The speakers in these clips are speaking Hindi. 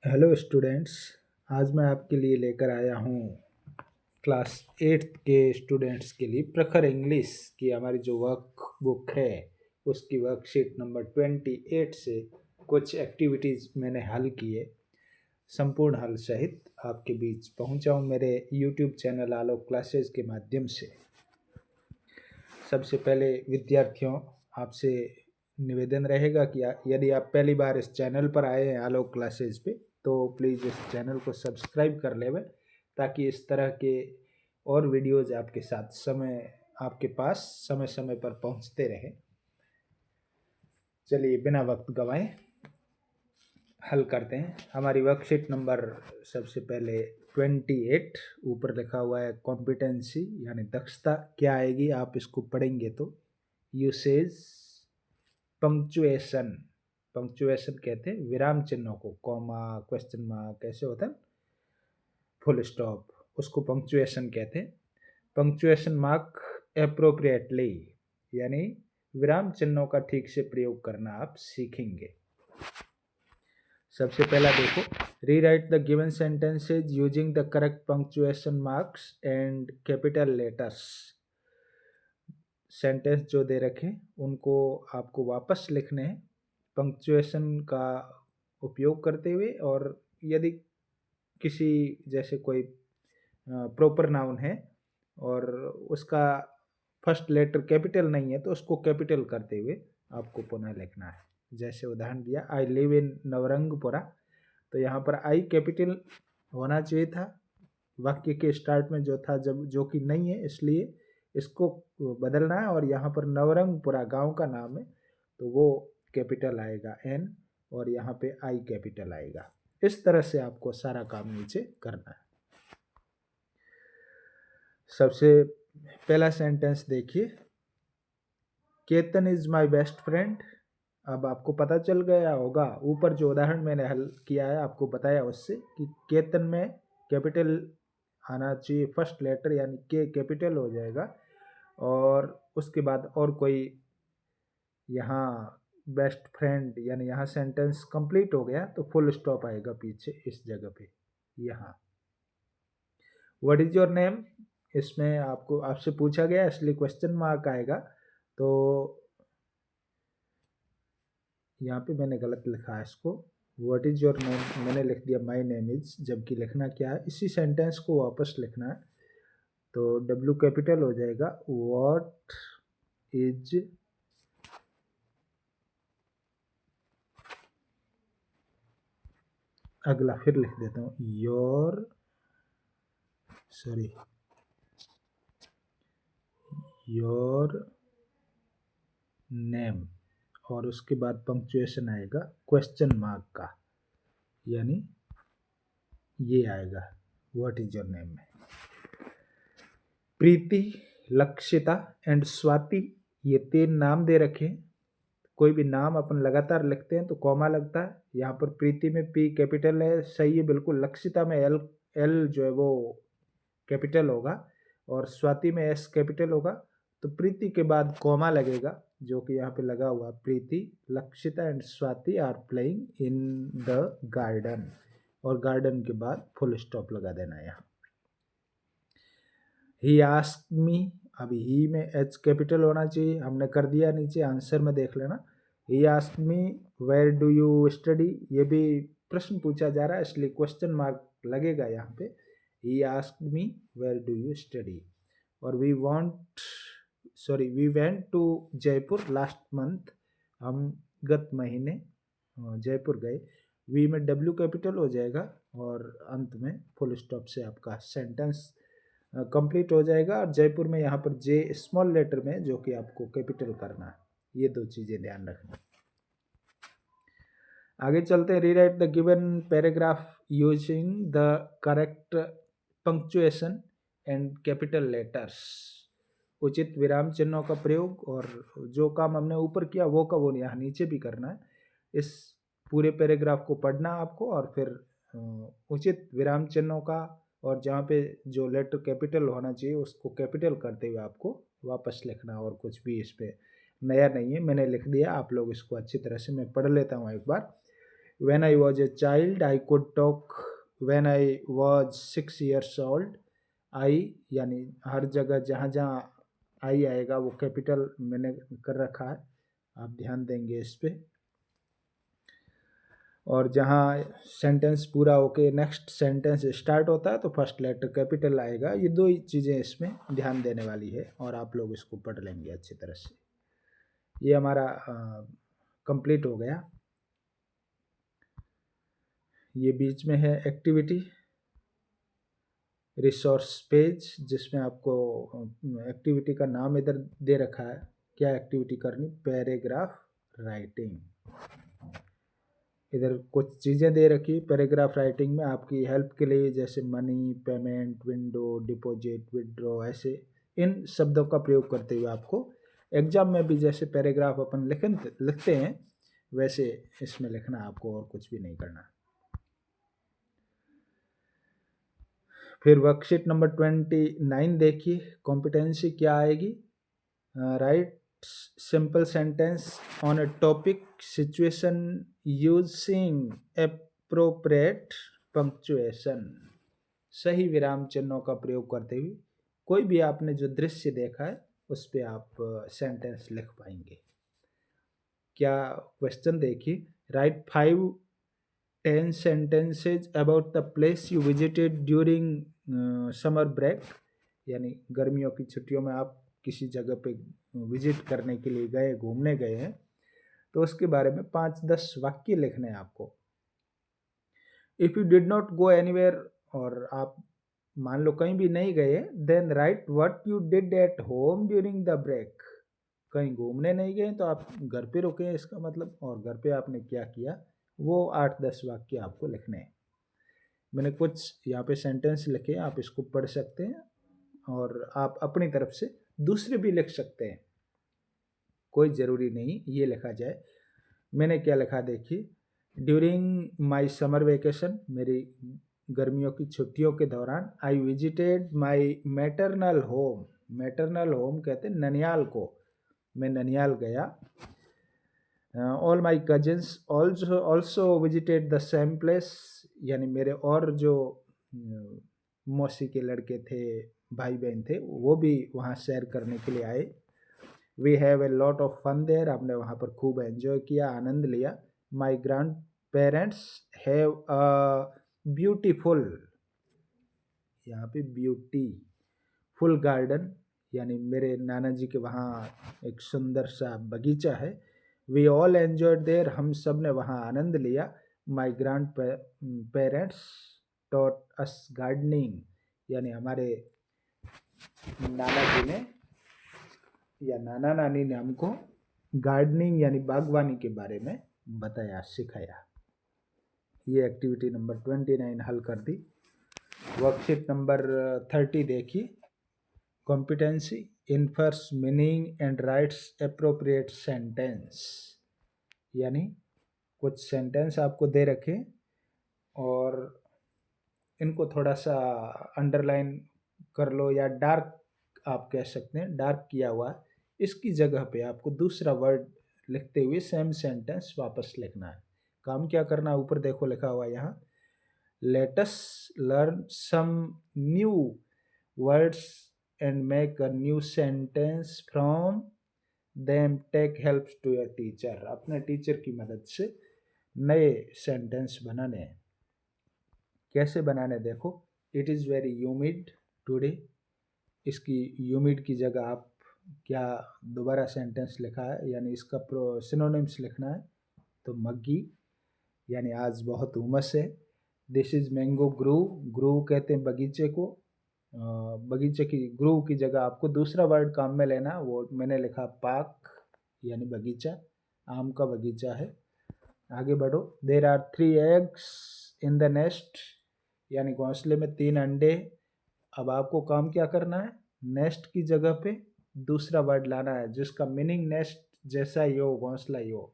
Hello students. आज मैं आपके लिए लेकर आया हूँ क्लास 8 के स्टूडेंट्स के लिए प्रखर इंग्लिश की हमारी जो वर्क बुक है उसकी वर्कशीट नंबर 28 से कुछ एक्टिविटीज़ मैंने हल किए। संपूर्ण हल सहित आपके बीच पहुँचा हूँ मेरे यूट्यूब चैनल आलोक क्लासेस के माध्यम से। सबसे पहले विद्यार्थियों, आपसे निवेदन रहेगा कि यदि आप पहली बार इस चैनल पर आए हैं आलोक क्लासेस पे, तो प्लीज़ इस चैनल को सब्सक्राइब कर लेवे ताकि इस तरह के और वीडियोज़ आपके पास समय समय पर पहुंचते रहे। चलिए बिना वक्त गंवाए हल करते हैं। हमारी वर्कशीट नंबर सबसे पहले 28 ऊपर लिखा हुआ है कॉम्पिटेंसी यानी दक्षता क्या आएगी, आप इसको पढ़ेंगे तो यूसेज पंक्चुएशन। पंक्चुएशन कहते हैं विराम चिन्हों को, कॉमा, क्वेश्चन मार्क ऐसे होता है, फुल स्टॉप, उसको पंक्चुएशन कहते हैं। पंक्चुएशन मार्क एप्रोप्रिएटली यानी विराम चिन्हों का ठीक से प्रयोग करना आप सीखेंगे। सबसे पहला देखो, rewrite the given sentences using the correct punctuation marks and capital letters. Sentence जो दे रखे उनको आपको वापस लिखने हैं पंक्चुएशन का उपयोग करते हुए, और यदि किसी जैसे कोई प्रॉपर नाउन है और उसका फर्स्ट लेटर कैपिटल नहीं है तो उसको कैपिटल करते हुए आपको पुनः लिखना है। जैसे उदाहरण दिया, आई लिव इन नवरंगपुरा, तो यहाँ पर आई कैपिटल होना चाहिए था वाक्य के स्टार्ट में जो था, जब जो कि नहीं है, इसलिए इसको बदलना है और यहाँ पर नवरंगपुरा गांव का नाम है तो वो कैपिटल आएगा एन और यहाँ पे आई कैपिटल आएगा। इस तरह से आपको सारा काम नीचे करना है। सबसे पहला सेंटेंस देखिए, Ketan is my best friend. अब आपको पता चल गया होगा, ऊपर जो उदाहरण मैंने हल किया है आपको बताया उससे कि केतन में कैपिटल आना चाहिए, फर्स्ट लेटर यानी के कैपिटल हो जाएगा और उसके बाद और कोई यहाँ बेस्ट फ्रेंड यानी यहाँ सेंटेंस कंप्लीट हो गया तो फुल स्टॉप आएगा पीछे इस जगह पे। यहाँ व्हाट इज योर नेम, इसमें आपसे पूछा गया इसलिए क्वेश्चन मार्क आएगा, तो यहाँ पे मैंने गलत लिखा है इसको, व्हाट इज योर नेम मैंने लिख दिया माय नेम इज, जबकि लिखना क्या है, इसी सेंटेंस को वापस लिखना है। तो डब्ल्यू कैपिटल हो जाएगा, व्हाट इज अगला फिर लिख देता हूँ, योर नेम, और उसके बाद पंक्चुएशन आएगा क्वेश्चन मार्क का, यानी ये आएगा व्हाट इज योर नेम में। प्रीति, लक्षिता एंड स्वाति, ये 3 नाम दे रखे हैं। कोई भी नाम अपन लगातार लिखते हैं तो कॉमा लगता है। यहाँ पर प्रीति में पी कैपिटल है, सही है बिल्कुल। लक्षिता में एल जो है वो कैपिटल होगा और स्वाति में एस कैपिटल होगा, तो प्रीति के बाद कॉमा लगेगा जो कि यहाँ पे लगा हुआ। Preeti, Lakshita and Swati are playing in the garden, और गार्डन के बाद फुल स्टॉप लगा देना यहाँ। ही आस्क्ड मी, अभी ही में एच कैपिटल होना चाहिए, हमने कर दिया, नीचे आंसर में देख लेना। He asked me where do you study, ये भी प्रश्न पूछा जा रहा है इसलिए क्वेश्चन मार्क लगेगा यहाँ पे। He asked me where do you study. और we went to Jaipur last month, हम गत महीने जयपुर गए। वी में डब्ल्यू कैपिटल हो जाएगा और अंत में फुल स्टॉप से आपका सेंटेंस कंप्लीट हो जाएगा। और जयपुर में यहाँ पर जे स्मॉल लेटर में जो कि आपको कैपिटल करना है, ये 2 चीज़ें ध्यान रखना। आगे चलते हैं, rewrite the given paragraph using the correct punctuation and capital letters. उचित विराम चिन्हों का प्रयोग, और जो काम हमने ऊपर किया वो का वो यहाँ नीचे भी करना है। इस पूरे पैराग्राफ को पढ़ना आपको और फिर उचित विराम चिन्हों का और जहाँ पे जो लेटर कैपिटल होना चाहिए उसको कैपिटल करते हुए आपको वापस लिखना, और कुछ भी इस पर नया नहीं है, मैंने लिख दिया, आप लोग इसको अच्छी तरह से, मैं पढ़ लेता हूँ एक बार। When I was a child I could talk when I was 6 years old. I यानी हर जगह जहाँ जहाँ आई आएगा वो कैपिटल मैंने कर रखा है, आप ध्यान देंगे इस पे। और जहाँ सेंटेंस पूरा होके नेक्स्ट सेंटेंस स्टार्ट होता है तो फर्स्ट लेटर कैपिटल आएगा। ये दो ही चीज़ें इसमें ध्यान देने वाली है और आप लोग इसको पढ़ लेंगे अच्छी तरह से। ये हमारा कंप्लीट हो गया। ये बीच में है एक्टिविटी रिसोर्स पेज, जिसमें आपको एक्टिविटी का नाम इधर दे रखा है, क्या एक्टिविटी करनी, पैराग्राफ राइटिंग। इधर कुछ चीज़ें दे रखी पैराग्राफ राइटिंग में आपकी हेल्प के लिए, जैसे money, payment, window, deposit, withdraw, ऐसे इन शब्दों का प्रयोग करते हुए आपको एग्जाम में भी जैसे पैराग्राफ अपन लिखते हैं वैसे इसमें लिखना है आपको, और कुछ भी नहीं करना। फिर वर्कशीट नंबर 29 देखिए, कॉम्पिटेंसी क्या आएगी। Right simple sentence on a topic situation using appropriate punctuation. सही विराम चिन्हों का प्रयोग करते हुए कोई भी आपने जो दृश्य देखा है उस पर आप सेंटेंस लिख पाएंगे। क्या क्वेश्चन देखिए, right 5-10 sentences about the place you visited during summer break। यानी गर्मियों की छुट्टियों में आप किसी जगह पे विजिट करने के लिए गए, घूमने गए हैं, तो उसके बारे में 5-10 वाक्य लिखने हैं आपको। If you did not go anywhere, और आप मान लो कहीं भी नहीं गए, then write what you did at home during the break. कहीं घूमने नहीं गए तो आप घर पे रुके हैं इसका मतलब, और घर पे आपने क्या किया वो 8-10 वाक्य आपको लिखने हैं। मैंने कुछ यहाँ पे सेंटेंस लिखे, आप इसको पढ़ सकते हैं और आप अपनी तरफ से दूसरे भी लिख सकते हैं, कोई ज़रूरी नहीं ये लिखा जाए। मैंने क्या लिखा देखिए, ड्यूरिंग माई समर वेकेशन, मेरी गर्मियों की छुट्टियों के दौरान, I visited my maternal home. Maternal home कहते हैं ननियाल को, मैं ननियाल गया। All my cousins also visited the same place, यानी मेरे और जो मौसी के लड़के थे, भाई बहन थे, वो भी वहाँ सैर करने के लिए आए। We have a lot of fun there, हमने वहाँ पर खूब एंजॉय किया, आनंद लिया। My grandparents have a beautiful, यहाँ पे ब्यूटी फुल गार्डन, यानी मेरे नाना जी के वहाँ एक सुंदर सा बगीचा है। वी ऑल एन्जॉयड देयर, हम सब ने वहाँ आनंद लिया। My grand parents taught us gardening, यानी हमारे नाना जी ने या नाना नानी ने हमको गार्डनिंग यानी बागवानी के बारे में बताया, सिखाया। ये एक्टिविटी नंबर 29 हल कर दी। वर्कशीट नंबर 30 देखिए, competency infers meaning and writes appropriate sentence, यानी कुछ सेंटेंस आपको दे रखे और इनको थोड़ा सा अंडरलाइन कर लो या डार्क आप कह सकते हैं, डार्क किया हुआ। इसकी जगह पे आपको दूसरा वर्ड लिखते हुए सेम सेंटेंस वापस लिखना है। काम क्या करना है, ऊपर देखो लिखा हुआ यहाँ, let us learn some new words and make a new sentence from them, take help to your teacher। अपने टीचर की मदद से नए सेंटेंस बनाने हैं। कैसे बनाने देखो, it is very humid today, इसकी ह्यूमिड की जगह आप क्या दोबारा सेंटेंस लिखा है, यानी इसका सिनोनिम्स लिखना है, तो मग्गी यानी आज बहुत उमस है। This is mango groove, groove कहते हैं बगीचे को, बगीचे की ग्रूव की जगह आपको दूसरा वर्ड काम में लेना, वो मैंने लिखा पार्क यानी बगीचा, आम का बगीचा है। आगे बढ़ो, there are 3 eggs in the nest, यानी घोंसले में 3 अंडे। अब आपको काम क्या करना है, नेस्ट की जगह पे दूसरा वर्ड लाना है जिसका मीनिंग नेस्ट जैसा ही हो, घोंसला ही हो।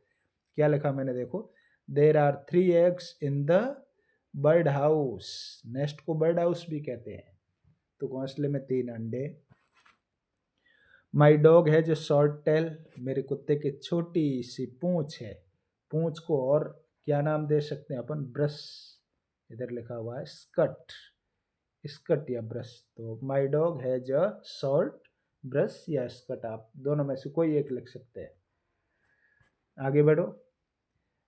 क्या लिखा मैंने देखो, there are 3 eggs in the bird house, nest को बर्ड हाउस भी कहते हैं, तो घोंसले में 3 अंडे। My dog has a short tail, मेरे कुत्ते की छोटी सी पूंछ है। पूंछ को और क्या नाम दे सकते हैं अपन? ब्रश, इधर लिखा हुआ है स्कट, स्कट या ब्रश। तो माई dog has a short brush या स्कट, आप दोनों में से कोई एक लिख सकते हैं। आगे बढ़ो।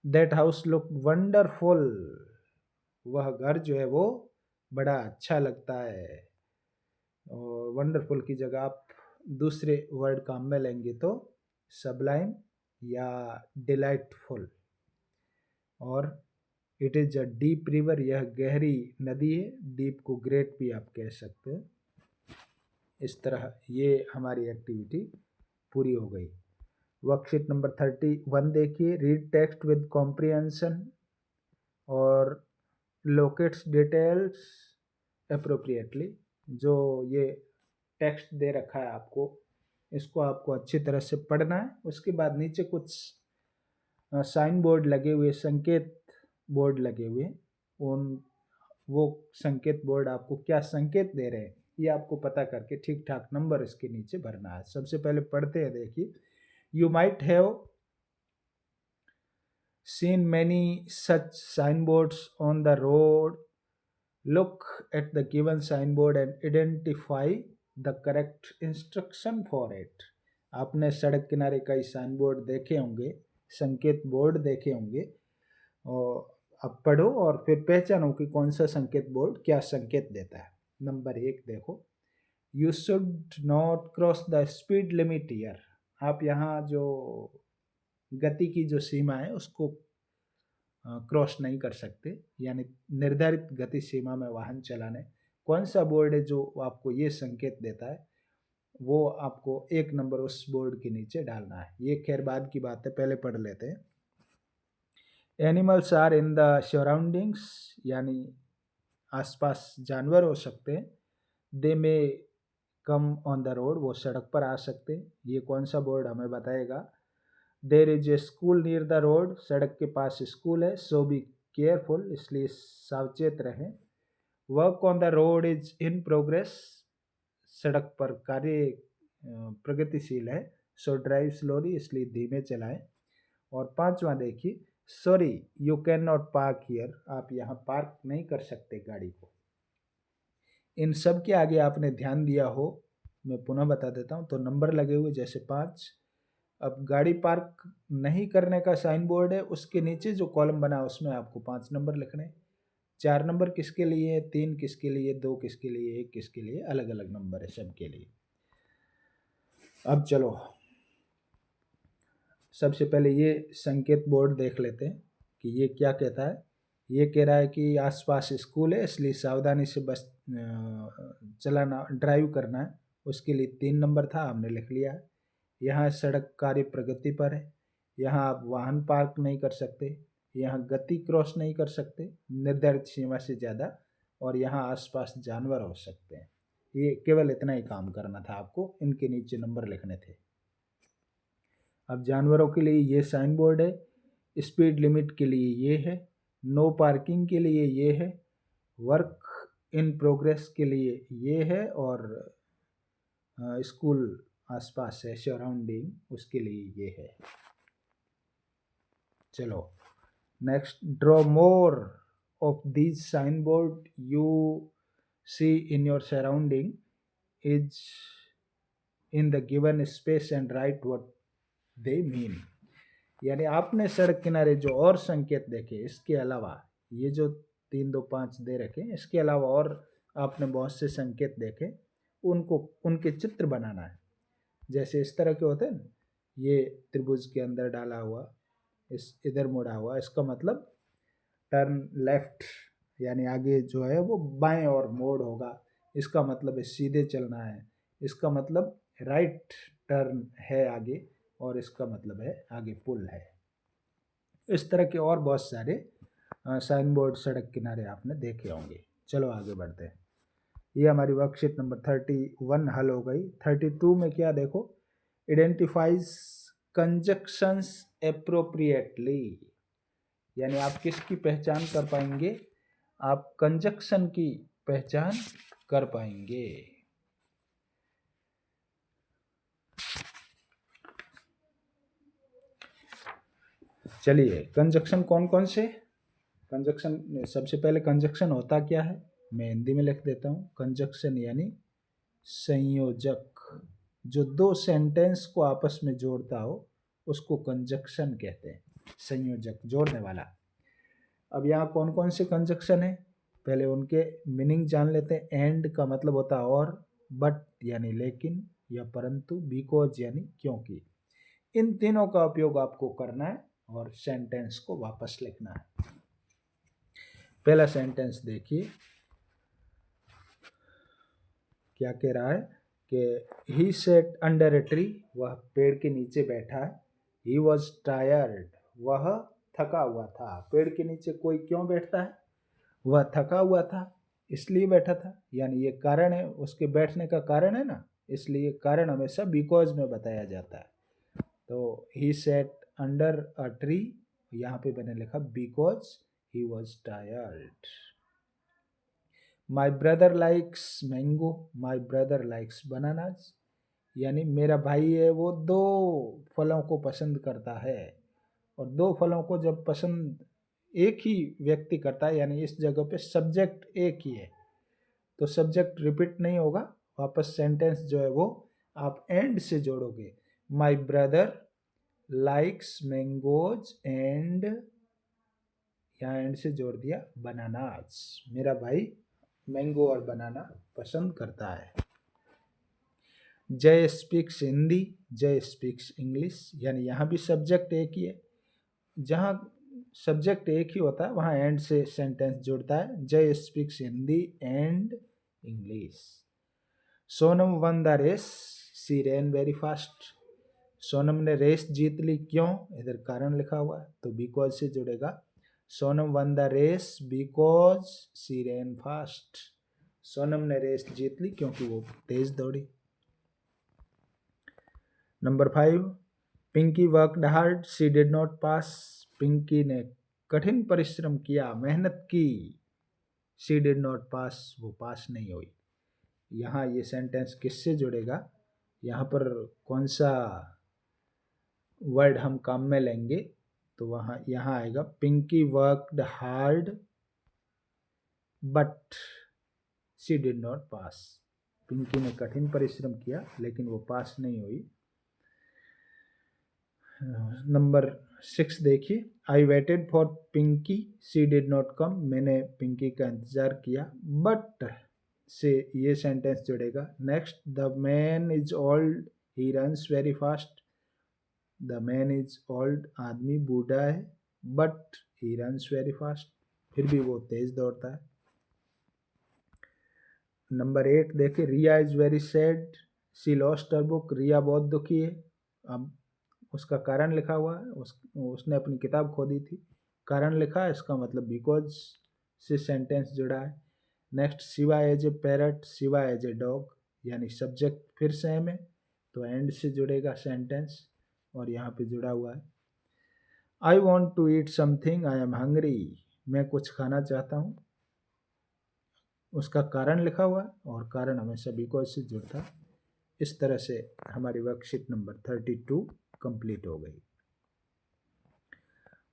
दैट हाउस लुक वंडरफुल, वह घर जो है वो बड़ा अच्छा लगता है। और वंडरफुल की जगह आप दूसरे वर्ड काम में लेंगे तो सबलाइम या डिलाइटफुल। और it is a deep river, यह गहरी नदी है। डीप को ग्रेट भी आप कह सकते हैं। इस तरह ये हमारी एक्टिविटी पूरी हो गई। वर्कशीट नंबर 31 देखिए, रीड टेक्स्ट विद कॉम्प्रिहेंशन और लोकेट्स डिटेल्स अप्रोप्रिएटली। जो ये टेक्स्ट दे रखा है आपको, इसको आपको अच्छी तरह से पढ़ना है। उसके बाद नीचे कुछ साइन बोर्ड लगे हुए, संकेत बोर्ड लगे हुए, उन वो संकेत बोर्ड आपको क्या संकेत दे रहे हैं ये आपको पता करके ठीक ठाक नंबर इसके नीचे भरना है। सबसे पहले पढ़ते हैं, देखिए। You might have seen many such signboards on the road. Look at the given signboard and identify the correct instruction for it. आपने सड़क किनारे कई साइन बोर्ड देखे होंगे, संकेत बोर्ड देखे होंगे, और अब पढ़ो और फिर पहचानो कि कौन सा संकेत बोर्ड क्या संकेत देता है। नंबर 1 देखो, you should not cross the speed limit here. आप यहाँ जो गति की जो सीमा है उसको क्रॉस नहीं कर सकते, यानी निर्धारित गति सीमा में वाहन चलाने। कौन सा बोर्ड है जो आपको ये संकेत देता है, वो आपको 1 नंबर उस बोर्ड के नीचे डालना है। ये खैर बाद की बात है, पहले पढ़ लेते हैं। Animals are in the surroundings, यानी आसपास जानवर हो सकते हैं। They may come on the road, वो सड़क पर आ सकते हैं। ये कौन सा बोर्ड हमें बताएगा? There is a school near the road, सड़क के पास स्कूल है। सो बी केयरफुल, इसलिए सावचेत रहें। Work on the road is in progress, सड़क पर कार्य प्रगतिशील है। सो ड्राइव स्लोली, इसलिए धीमे चलाएं। और 5वां देखिए, sorry you can not park here, आप यहाँ पार्क नहीं कर सकते गाड़ी को। इन सब के आगे आपने ध्यान दिया हो, मैं पुनः बता देता हूँ, तो नंबर लगे हुए जैसे 5। अब गाड़ी पार्क नहीं करने का साइन बोर्ड है, उसके नीचे जो कॉलम बना उसमें आपको 5 नंबर लिखने। 4 नंबर किसके लिए, 3 किसके लिए, 2 किसके लिए, 1 किसके लिए, अलग अलग नंबर है सबके लिए। अब चलो सबसे पहले ये संकेत बोर्ड देख लेते हैं कि ये क्या कहता है। ये कह रहा है कि आसपास स्कूल है, इसलिए सावधानी से बस चलाना, ड्राइव करना है। उसके लिए 3 नंबर था, हमने लिख लिया है। यहाँ सड़क कार्य प्रगति पर है, यहाँ आप वाहन पार्क नहीं कर सकते, यहाँ गति क्रॉस नहीं कर सकते निर्धारित सीमा से ज़्यादा, और यहाँ आसपास जानवर हो सकते हैं। ये केवल इतना ही काम करना था आपको, इनके नीचे नंबर लिखने थे। अब जानवरों के लिए ये साइन बोर्ड है, स्पीड लिमिट के लिए ये है, नो पार्किंग के लिए ये है, वर्क इन प्रोग्रेस के लिए ये है, और स्कूल आसपास है सराउंडिंग, उसके लिए ये है। चलो next, draw more of these sign board you see in your surrounding is in the given space and write what they mean. यानी आपने सड़क किनारे जो और संकेत देखे, इसके अलावा ये जो 3, 2, 5 दे रखे, इसके अलावा और आपने बहुत से संकेत देखे, उनको उनके चित्र बनाना है। जैसे इस तरह के होते हैं ना, ये त्रिभुज के अंदर डाला हुआ, इस इधर मुड़ा हुआ, इसका मतलब टर्न लेफ्ट, यानी आगे जो है वो बाएं और मोड़ होगा। इसका मतलब है सीधे चलना है। इसका मतलब राइट टर्न है आगे, और इसका मतलब है आगे पुल है। इस तरह के और बहुत सारे साइन बोर्ड सड़क किनारे आपने देखे होंगे। चलो आगे बढ़ते हैं। ये हमारी वर्कशीट नंबर 31 हल हो गई। 32 में क्या देखो, आइडेंटिफाइज कंजक्शंस एप्रोप्रिएटली, यानी आप किसकी पहचान कर पाएंगे? आप कंजक्शन की पहचान कर पाएंगे। चलिए कंजक्शन कौन कौन से, कंजक्शन सबसे पहले कंजक्शन होता क्या है मैं हिंदी में लिख देता हूँ। कंजक्शन यानी संयोजक, जो दो सेंटेंस को आपस में जोड़ता हो उसको कंजक्शन कहते हैं, संयोजक जोड़ने वाला। अब यहाँ कौन कौन से कंजक्शन है पहले उनके मीनिंग जान लेते हैं। एंड का मतलब होता है और, बट यानी लेकिन या परंतु, बिकॉज यानी क्योंकि। इन तीनों का उपयोग आपको करना है और सेंटेंस को वापस लिखना है। पहला सेंटेंस देखिए क्या कह रहा है कि ही सेट अंडर ए ट्री, वह पेड़ के नीचे बैठा है। ही वॉज टायर्ड, वह थका हुआ था। पेड़ के नीचे कोई क्यों बैठता है, वह थका हुआ था इसलिए बैठा था, यानी ये कारण है उसके बैठने का कारण है ना, इसलिए कारण हमेशा बिकॉज में बताया जाता है। तो ही सेट अंडर अ ट्री, यहाँ पे मैंने लिखा because he was tired. My brother likes mango, my brother likes bananas, यानी मेरा भाई है वो दो फलों को पसंद करता है। और दो फलों को जब पसंद एक ही व्यक्ति करता है यानी इस जगह पे सब्जेक्ट एक ही है, तो सब्जेक्ट रिपीट नहीं होगा, वापस सेंटेंस जो है वो आप एंड से जोड़ोगे। My brother likes mangoes and, यहाँ एंड से जोड़ दिया बनानाज, मेरा भाई मैंगो और बनाना पसंद करता है। जय स्पीक्स हिंदी, जय स्पीक्स इंग्लिश, यानी यहाँ भी सब्जेक्ट एक ही है, जहाँ सब्जेक्ट एक ही होता है वहाँ एंड से सेंटेंस जुड़ता है। Jay speaks Hindi and English. Sonam won the race, she ran very fast, Sonam ने रेस जीत ली क्यों, इधर कारण लिखा हुआ है तो बिकॉज से जुड़ेगा। Sonam won the race because she ran fast, Sonam ने रेस जीत ली क्योंकि वो तेज दौड़ी। Number 5, Pinky worked hard, she did not pass, Pinky ने कठिन परिश्रम किया, मेहनत की, शी डिड नॉट पास, वो पास नहीं हुई। यहाँ ये सेंटेंस किससे जुड़ेगा, यहाँ पर कौन सा वर्ड हम काम में लेंगे, तो वहाँ यहाँ आएगा Pinky worked hard but she did not pass, Pinky ने कठिन परिश्रम किया लेकिन वो पास नहीं हुई। नंबर 6 देखिए, I waited for Pinky, she did not come, मैंने पिंकी का इंतजार किया, बट से ये सेंटेंस जुड़ेगा। Next, the man is old, he runs very fast, the man is old, आदमी बूढ़ा है, but he runs very fast, फिर भी वो तेज दौड़ता है। नंबर 8 देखिए, Riya is very sad, she lost her book, Riya बहुत दुखी है। अब उसका कारण लिखा हुआ है, उसने अपनी किताब खो दी थी, कारण लिखा है, इसका मतलब बिकॉज से सेंटेंस जुड़ा है। Next, Shiva has a parrot, Shiva has a dog, यानी सब्जेक्ट फिर सेम है तो एंड से जुड़ेगा सेंटेंस और यहाँ पे जुड़ा हुआ है। I want to eat something, I am hungry, मैं कुछ खाना चाहता हूँ, उसका कारण लिखा हुआ है और कारण हमेशा बिकॉज से जुड़ता है। इस तरह से हमारी वर्कशीट नंबर 32 कंप्लीट हो गई।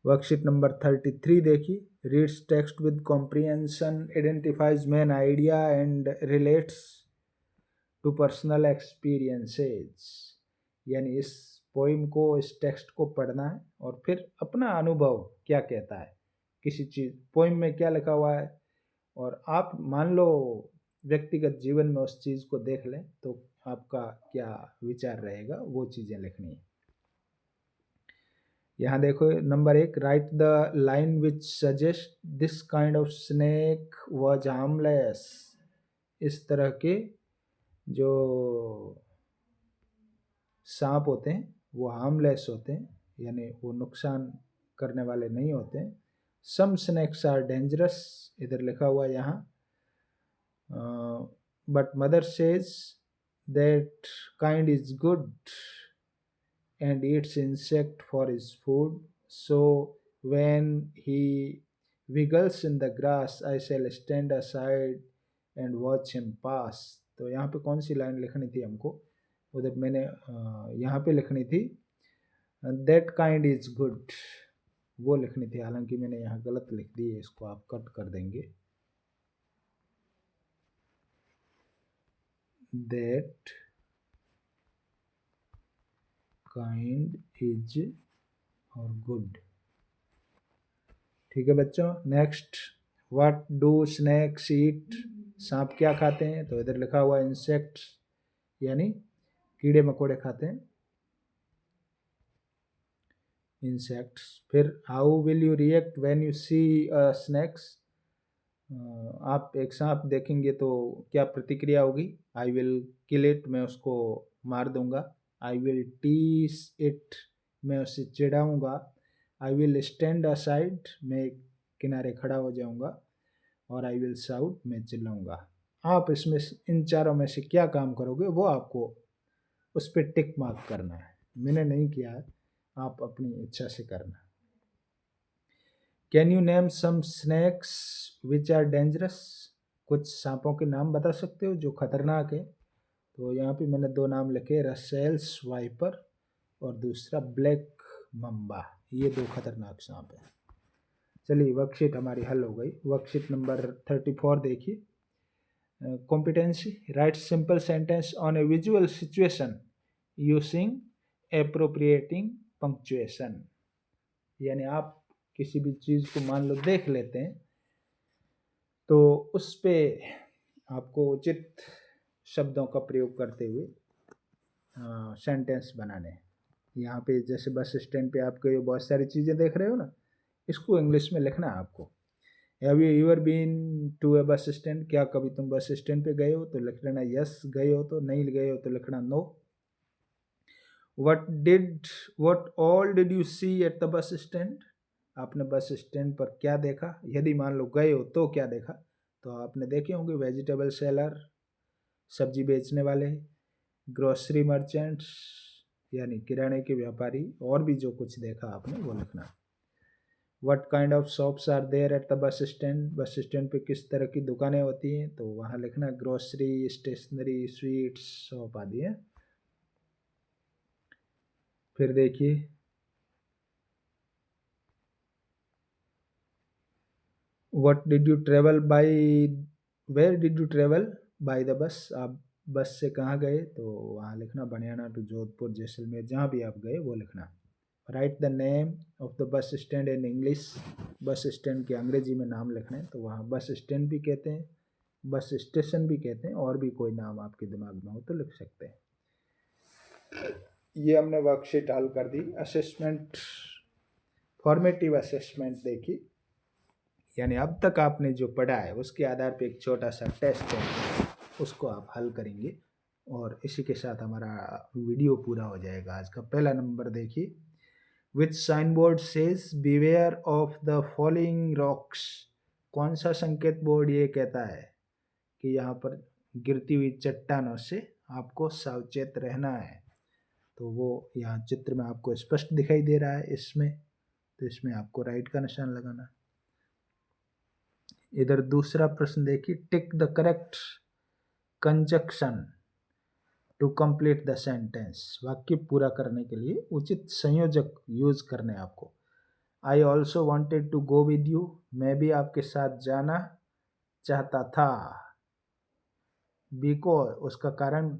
वर्कशीट नंबर 33 देखिए, reads text with comprehension, identifies main idea and relates to personal experiences, यानी इस पोइम को, इस टेक्स्ट को पढ़ना है और फिर अपना अनुभव क्या कहता है किसी चीज़, पोइम में क्या लिखा हुआ है, और आप मान लो व्यक्तिगत जीवन में उस चीज़ को देख लें तो आपका क्या विचार रहेगा, वो चीज़ें लिखनी है। यहाँ देखो number 1, right the line which suggest this kind of snake was harmless, इस तरह के जो सांप होते हैं वो हार्मलेस होते हैं, यानी वो नुकसान करने वाले नहीं होते हैं। सम स्नेक्स आर डेंजरस, इधर लिखा हुआ यहाँ, but mother says that kind is good and eats insect for his food, so when he wiggles in the grass I shall stand aside and watch him pass। तो यहाँ पे कौन सी लाइन लिखनी थी हमको, उधर मैंने यहाँ पे लिखनी थी that kind is good, वो लिखनी थी, हालांकि मैंने यहाँ गलत लिख दी है, इसको आप कट कर देंगे। दैट काइंड इज और गुड। ठीक है बच्चों। नेक्स्ट, व्हाट डू स्नैक्स ईट? सांप क्या खाते हैं? तो इधर लिखा हुआ इंसेक्ट्स, यानी कीड़े मकोड़े खाते हैं, इंसेक्ट्स। फिर how will you react when you see snakes? आप एक सांप देखेंगे तो क्या प्रतिक्रिया होगी? आई विल किल इट, मैं उसको मार दूंगा। आई विल टीस इट, मैं उससे चिढ़ाऊंगा। आई विल स्टैंड असाइड, मैं किनारे खड़ा हो जाऊंगा। और आई विल शाउट, मैं चिल्लाऊंगा। आप इसमें इन चारों में से क्या काम करोगे वो आपको उस पर टिक मार्क करना है। मैंने नहीं किया है, आप अपनी इच्छा से करना। Can you name some snakes which are dangerous? कुछ सांपों के नाम बता सकते हो जो खतरनाक है? तो यहाँ पे मैंने दो नाम लिखे, रसेल्स वाइपर और दूसरा ब्लैक मम्बा। ये दो खतरनाक सांप हैं। चलिए, वर्कशीट हमारी हल हो गई। वर्कशीट नंबर 34 देखिए। Competency, write simple sentence on a visual situation using appropriating punctuation. यानी आप किसी भी चीज़ को मान लो देख लेते हैं, तो उस पे आपको उचित शब्दों का प्रयोग करते हुए सेंटेंस बनाने। यहाँ पे जैसे बस स्टैंड पे आप गए हो, बहुत सारी चीज़ें देख रहे हो ना, इसको इंग्लिश में लिखना है आपको। Have you ever been to a bus stand? क्या कभी तुम बस स्टैंड पे गए हो? तो लिख लेना यस, गए हो तो, नहीं गए हो तो लिखना no. what all did you see at the bus stand? आपने बस स्टैंड पर क्या देखा? यदि मान लो गए हो तो क्या देखा? तो आपने देखे होंगे वेजिटेबल सेलर, सब्जी बेचने वाले, ग्रोसरी मर्चेंट्स यानी किराने के व्यापारी, और भी जो कुछ देखा आपने वो लिखना। What kind of shops are there at the bus stand? Bus stand पे किस तरह की दुकानें होती हैं? तो वहाँ लिखना ग्रोसरी, स्टेशनरी, स्वीट्स शॉप आदि है। फिर देखिए, what did you travel by, where did you travel by the bus? आप बस से कहाँ गए? तो वहाँ लिखना बनियाना टू जोधपुर, जैसलमेर, जहाँ भी आप गए वो लिखना। Right the name of the bus stand in English. Bus stand के अंग्रेजी में नाम लिखने, तो वहाँ बस स्टैंड भी कहते हैं, बस स्टेशन भी कहते हैं, और भी कोई नाम आपके दिमाग में हो तो लिख सकते हैं। ये हमने वर्कशीट हल कर दी। असेसमेंट, फॉर्मेटिव असेसमेंट देखी, यानी अब तक आपने जो पढ़ा है उसके आधार पर एक छोटा सा टेस्ट है, उसको आप हल करेंगे। और इसी के साथ हमारा वीडियो पूरा हो जाएगा। आज का पहला नंबर देखिए, which sign board says beware of the following rocks? कौन सा संकेत बोर्ड ये कहता है कि यहाँ पर गिरती हुई चट्टानों से आपको सावचेत रहना है? तो वो यहाँ चित्र में आपको स्पष्ट दिखाई दे रहा है इसमें, तो इसमें आपको राइट का निशान लगाना। इधर दूसरा प्रश्न देखिए, tick the correct conjunction to complete the sentence. वाक्य पूरा करने के लिए उचित संयोजक यूज करने आपको। I also wanted to go with you, मैं भी आपके साथ जाना चाहता था। बिकॉज, उसका कारण,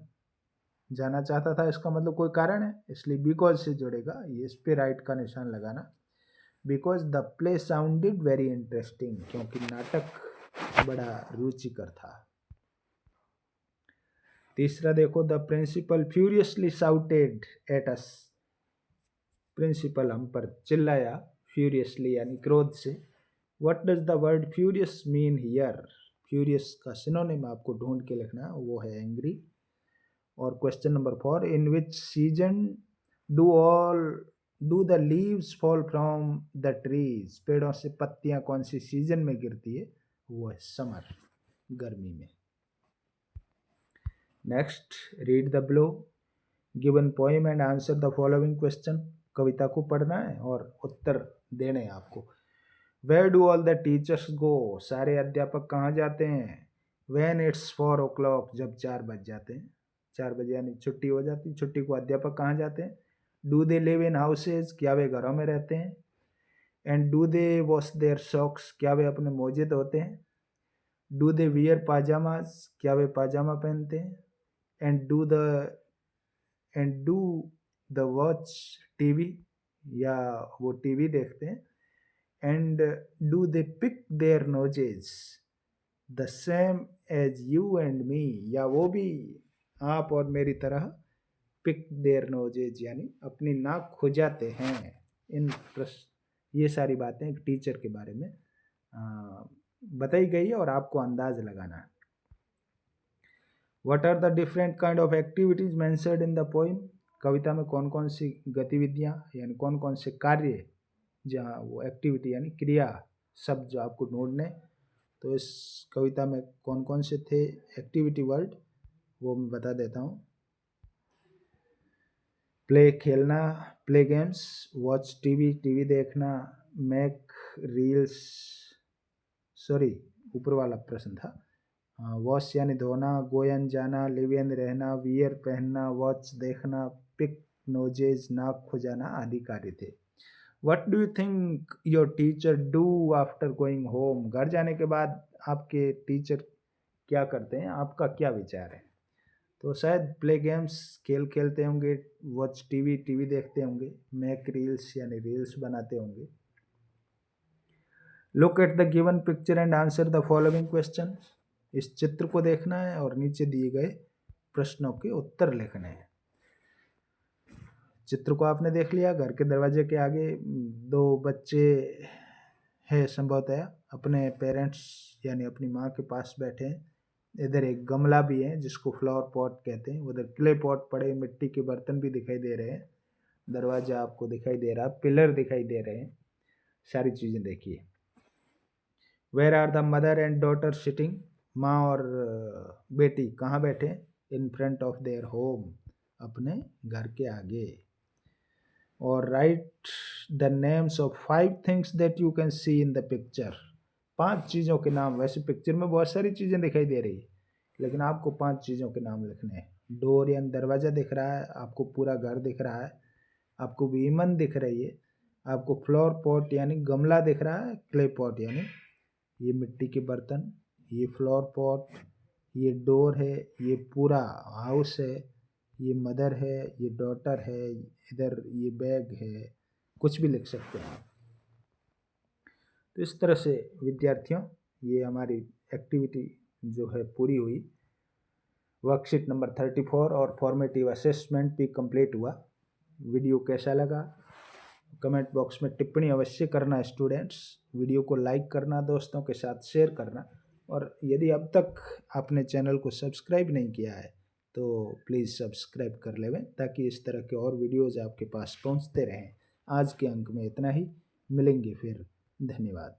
जाना चाहता था इसका मतलब कोई कारण है, इसलिए बिकॉज से जुड़ेगा, ये इस पे राइट का निशान लगाना। Because the play sounded very interesting, क्योंकि नाटक बड़ा रुचिकर था। तीसरा देखो, the principal furiously shouted at us. Principal हम पर चिल्लाया, फ्यूरियसली यानी क्रोध से। What does the word furious mean here? Furious का सिनोनिम आपको ढूंढ के लिखना, वो है एंग्री। और question number 4, in which season do the leaves fall from the trees? पेड़ों से पत्तियां कौन सी सीजन में गिरती है? वो है समर, गर्मी में। Next, read the below given poem and answer the following question. कविता को पढ़ना है और उत्तर देने हैं आपको। Where do all the teachers go? सारे अध्यापक कहाँ जाते हैं? व्हेन इट्स 4 o'clock, जब 4 बज जाते हैं, 4 बजे यानी छुट्टी हो जाती है, छुट्टी को अध्यापक कहाँ जाते हैं? Do they live in houses? क्या वे घरों में रहते हैं? And do they wash their socks, क्या वे अपने मोजे धोते हैं? डू दे वियर पाजामाज, क्या वे पाजामा पहनते हैं? And do they watch TV, या वो टीवी देखते हैं? And do they pick their noses the same as you and me, या वो भी आप और मेरी तरह पिक देयर नोजेज यानी अपनी नाक खुजाते हैं? इन प्रश्न, ये सारी बातें एक टीचर के बारे में बताई गई है और आपको अंदाज लगाना है। What are the different kind of activities mentioned in the poem, कविता में कौन कौन सी गतिविधियाँ यानी कौन कौन से कार्य, जहाँ वो एक्टिविटी यानी क्रिया शब्द जो आपको ढूंढने, तो इस कविता में कौन कौन से थे एक्टिविटी वर्ड, वो मैं बता देता हूँ। प्ले खेलना, play games, watch TV TV देखना, मेक रील्स, सॉरी ऊपर वाला प्रश्न था, वॉश यानी धोना, गोयन जाना, लिव यानी रहना, वियर पहनना, वॉच देखना, पिक नोजेज नाक खुजाना आदि कार्य थे। What do you think your teacher do after going home, घर जाने के बाद आपके टीचर क्या करते हैं, आपका क्या विचार है? तो शायद प्ले गेम्स खेल खेलते होंगे, वॉच टीवी टीवी देखते होंगे, मेक रील्स यानी रील्स बनाते होंगे। Look at the given picture and answer the following question, इस चित्र को देखना है और नीचे दिए गए प्रश्नों के उत्तर लिखने हैं। चित्र को आपने देख लिया, घर के दरवाजे के आगे दो बच्चे हैं संभवतः अपने पेरेंट्स यानी अपनी माँ के पास बैठे हैं। इधर एक गमला भी है जिसको फ्लावर पॉट कहते हैं, उधर क्ले पॉट पड़े, मिट्टी के बर्तन भी दिखाई दे रहे हैं, दरवाजा आपको दिखाई दे रहा, पिलर दिखाई दे रहे हैं, सारी चीज़ें देखिए। Where are the mother and daughter sitting, माँ और बेटी कहाँ बैठे? In front of their home, अपने घर के आगे। और write the names of 5 things that you can see in the picture, 5 चीज़ों के नाम, वैसे पिक्चर में बहुत सारी चीज़ें दिखाई दे रही है लेकिन आपको 5 चीज़ों के नाम लिखने हैं। डोर यानी दरवाज़ा दिख रहा है, आपको पूरा घर दिख रहा है, आपको वीमन दिख रही है, आपको फ्लावर पॉट यानी गमला दिख रहा है, क्ले पॉट यानी ये मिट्टी के बर्तन, ये फ्लावर पॉट, ये डोर है, ये पूरा हाउस है, ये मदर है, ये डॉटर है, इधर ये बैग है, कुछ भी लिख सकते हैं। तो इस तरह से विद्यार्थियों ये हमारी एक्टिविटी जो है पूरी हुई। वर्कशीट नंबर 34 और फॉर्मेटिव असेसमेंट भी कंप्लीट हुआ। वीडियो कैसा लगा कमेंट बॉक्स में टिप्पणी अवश्य करना स्टूडेंट्स। वीडियो को लाइक करना, दोस्तों के साथ शेयर करना, और यदि अब तक आपने चैनल को सब्सक्राइब नहीं किया है तो प्लीज़ सब्सक्राइब कर लेवें ताकि इस तरह के और वीडियोज़ आपके पास पहुंचते रहें। आज के अंक में इतना ही, मिलेंगे फिर, धन्यवाद।